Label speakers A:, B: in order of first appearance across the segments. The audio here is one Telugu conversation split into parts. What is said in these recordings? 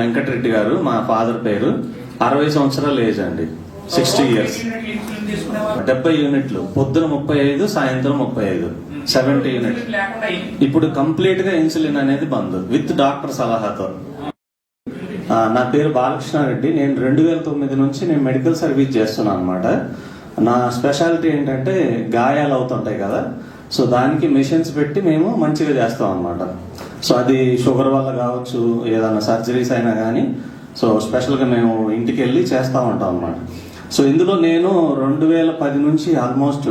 A: వెంకటరెడ్డి గారు, మా ఫాదర్ పేరు. 60 సంవత్సరాల ఏజ్ అండి, 60 years. 70 యూనిట్లు, పొద్దున 35, సాయంత్రం 35, 70 యూనిట్. ఇప్పుడు కంప్లీట్ గా ఇన్సులిన్ అనేది బంద్ విత్ డాక్టర్ సలహాతో. నా పేరు బాలకృష్ణారెడ్డి. నేను 2009 నుంచి నేను మెడికల్ సర్వీస్ చేస్తున్నాను అనమాట. నా స్పెషాలిటీ ఏంటంటే గాయాలు అవుతుంటాయి కదా, సో దానికి మెషిన్స్ పెట్టి మేము మంచిగా చేస్తాం అనమాట. సో అది షుగర్ వల్ల కావచ్చు, ఏదైనా సర్జరీస్ అయినా కానీ, సో స్పెషల్గా మేము ఇంటికి వెళ్ళి చేస్తూ ఉంటాం అనమాట. సో ఇందులో నేను 2010 నుంచి ఆల్మోస్ట్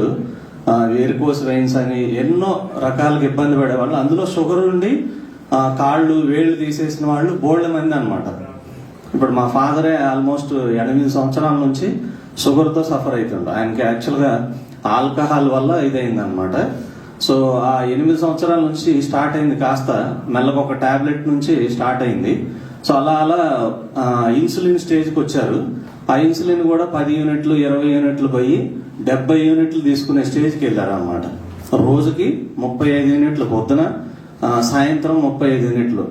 A: వేరికోస్ వెయిన్స్ అని ఎన్నో రకాలుగా ఇబ్బంది పడేవాళ్ళు. అందులో షుగర్ ఉండి కాళ్ళు వేళ్ళు తీసేసిన వాళ్ళు బోల్డ్ మంది అనమాట. ఇప్పుడు మా ఫాదరే ఆల్మోస్ట్ 8 సంవత్సరాల నుంచి షుగర్తో సఫర్ అవుతుండే. ఆయనకి యాక్చువల్గా ఆల్కహాల్ వల్ల ఇదైంది అనమాట. సో ఆ 8 సంవత్సరాల నుంచి స్టార్ట్ అయింది, కాస్త మెల్లగా ఒక టాబ్లెట్ నుంచి స్టార్ట్ అయింది. సో అలా ఇన్సులిన్ స్టేజ్కి వచ్చారు. ఆ ఇన్సులిన్ కూడా 10 యూనిట్లు 20 యూనిట్లు పోయి 70 యూనిట్లు తీసుకునే స్టేజ్కి వెళ్ళారు అనమాట. రోజుకి 35 యూనిట్లు పొద్దున, సాయంత్రం 35 యూనిట్లు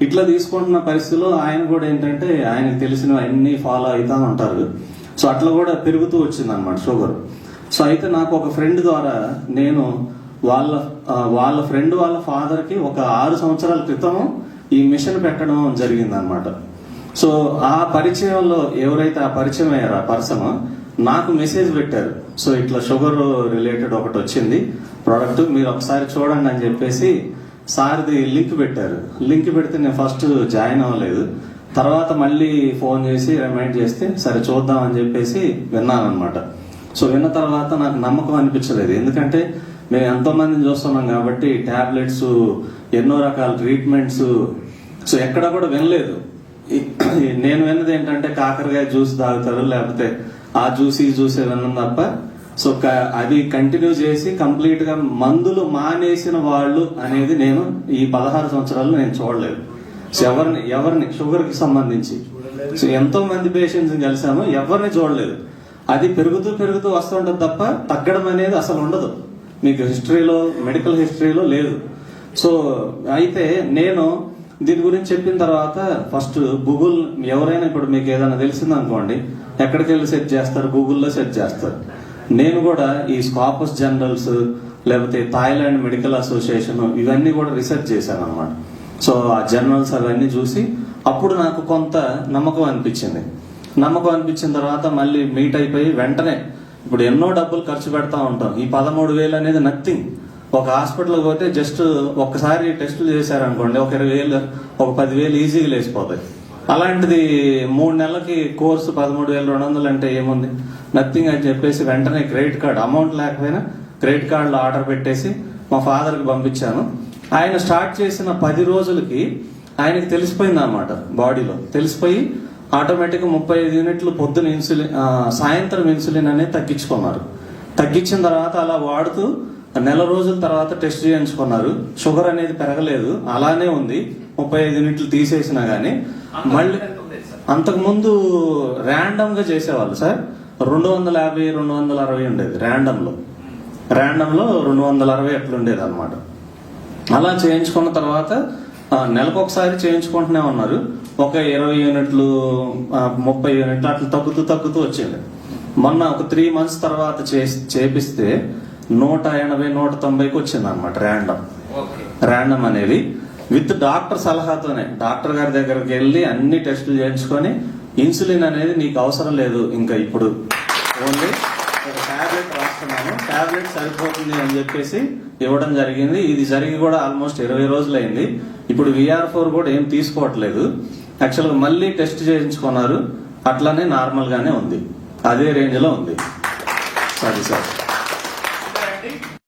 A: ఇట్లా తీసుకుంటున్న పరిస్థితిలో ఆయన కూడా ఏంటంటే ఆయనకు తెలిసినవి అన్ని ఫాలో అవుతా ఉంటారు. సో అట్లా కూడా పెరుగుతూ వచ్చింది అనమాట షుగర్. సో అయితే నాకు ఒక ఫ్రెండ్ ద్వారా నేను వాళ్ళ ఫ్రెండ్ వాళ్ళ ఫాదర్కి ఒక 6 సంవత్సరాల క్రితం ఈ మిషన్ పెట్టడం జరిగింది అనమాట. సో ఆ పరిచయంలో ఎవరైతే ఆ పరిచయం అయ్యారో ఆ పర్సన్ నాకు మెసేజ్ పెట్టారు. సో ఇట్లా షుగర్ రిలేటెడ్ ఒకటి వచ్చింది ప్రోడక్ట్, మీరు ఒకసారి చూడండి అని చెప్పేసి సార్ది లింక్ పెట్టారు. లింక్ పెడితే నేను ఫస్ట్ జాయిన్ అవ్వలేదు. తర్వాత మళ్ళీ ఫోన్ చేసి రిమైండ్ చేస్తే సరే చూద్దాం అని చెప్పేసి విన్నాను అనమాట. సో విన్న తర్వాత నాకు నమ్మకం అనిపించలేదు, ఎందుకంటే మేము ఎంతో మందిని చూస్తున్నాం కాబట్టి టాబ్లెట్స్, ఎన్నో రకాల ట్రీట్మెంట్స్, సో ఎక్కడ కూడా వినలేదు. నేను విన్నది ఏంటంటే కాకరకాయ జ్యూస్ తాగుతారు, లేకపోతే ఆ జ్యూస్ ఈ జ్యూస్ విన్నాం తప్ప, సో అది కంటిన్యూ చేసి కంప్లీట్ గా మందులు మానేసిన వాళ్ళు అనేది నేను ఈ 16 సంవత్సరాలు నేను చూడలేదు. సో ఎవరిని షుగర్ కి సంబంధించి సో ఎంతో మంది పేషెంట్స్ కలిసాము, ఎవరిని చూడలేదు. అది పెరుగుతూ వస్తుంటది తప్ప తగ్గడం అనేది అసలు ఉండదు, మీకు హిస్టరీలో, మెడికల్ హిస్టరీలో లేదు. సో అయితే నేను దీని గురించి చెప్పిన తర్వాత ఫస్ట్ గూగుల్, ఎవరైనా ఇప్పుడు మీకు ఏదైనా తెలిసింది అనుకోండి, ఎక్కడికి వెళ్ళి సెర్చ్ చేస్తారు, గూగుల్లో సెర్చ్ చేస్తారు. నేను కూడా ఈ స్కాపస్ జనరల్స్, లేకపోతే థాయిలాండ్ మెడికల్ అసోసియేషన్, ఇవన్నీ కూడా రీసెర్చ్ చేశాను అనమాట. సో ఆ జర్నల్స్ అవన్నీ చూసి అప్పుడు నాకు కొంత నమ్మకం అనిపించిన తర్వాత మళ్ళీ మీట్ అయిపోయి వెంటనే ఇప్పుడు ఎన్నో డబ్బులు ఖర్చు పెడతా ఉంటాం. ఈ 13,000 అనేది నథింగ్. ఒక హాస్పిటల్కి పోతే జస్ట్ ఒక్కసారి టెస్టులు చేశారనుకోండి, ఒక 20,000 ఒక 10,000 ఈజీగా లేచిపోతాయి. అలాంటిది 3 నెలలకి కోర్సు 13,200 అంటే ఏముంది, నథింగ్ అని చెప్పేసి వెంటనే క్రెడిట్ కార్డ్, అమౌంట్ లేకపోయినా క్రెడిట్ కార్డులో ఆర్డర్ పెట్టేసి మా ఫాదర్కి పంపించాను. ఆయన స్టార్ట్ చేసిన 10 రోజులకి ఆయనకి తెలిసిపోయింది అన్నమాట, బాడీలో తెలిసిపోయి ఆటోమేటిక్గా 35 యూనిట్లు పొద్దున ఇన్సులిన్, సాయంత్రం ఇన్సులిన్ అనేది తగ్గించిన తర్వాత అలా వాడుతూ నెల రోజుల తర్వాత టెస్ట్ చేయించుకున్నారు. షుగర్ అనేది పెరగలేదు, అలానే ఉంది. 35 యూనిట్లు తీసేసినా గానీ మళ్ళీ అంతకుముందు ర్యాండమ్ గా చేసేవాళ్ళు సార్. 250, 260 ఉండేది ర్యాండమ్ లో 260 అట్లా ఉండేది అనమాట. అలా చేయించుకున్న తర్వాత నెలకు ఒకసారి చేయించుకుంటూనే ఉన్నారు. ఒక 20 యూనిట్లు 30 యూనిట్లు అట్లా తగ్గుతూ వచ్చింది. మొన్న ఒక 3 months తర్వాత చేపిస్తే 180, 190కి వచ్చింది అనమాట ర్యాండమ్ అనేది. విత్ డాక్టర్ సలహాతోనే, డాక్టర్ గారి దగ్గరికి వెళ్ళి అన్ని టెస్టులు చేయించుకొని ఇన్సులిన్ అనేది నీకు అవసరం లేదు, ఇంకా ఇప్పుడు ఓన్లీ ఒక టాబ్లెట్ రాస్తున్నాను, టాబ్లెట్ సరిపోతుంది అని చెప్పేసి ఇవ్వడం జరిగింది. ఇది జరిగి కూడా ఆల్మోస్ట్ 20 రోజులు అయింది. ఇప్పుడు VR4 కూడా ఏం తీసుకోవట్లేదు. యాక్చువల్గా మళ్ళీ టెస్ట్ చేయించుకున్నారు, అట్లానే నార్మల్ గానే ఉంది, అదే రేంజ్ లో ఉంది. Sorry sir.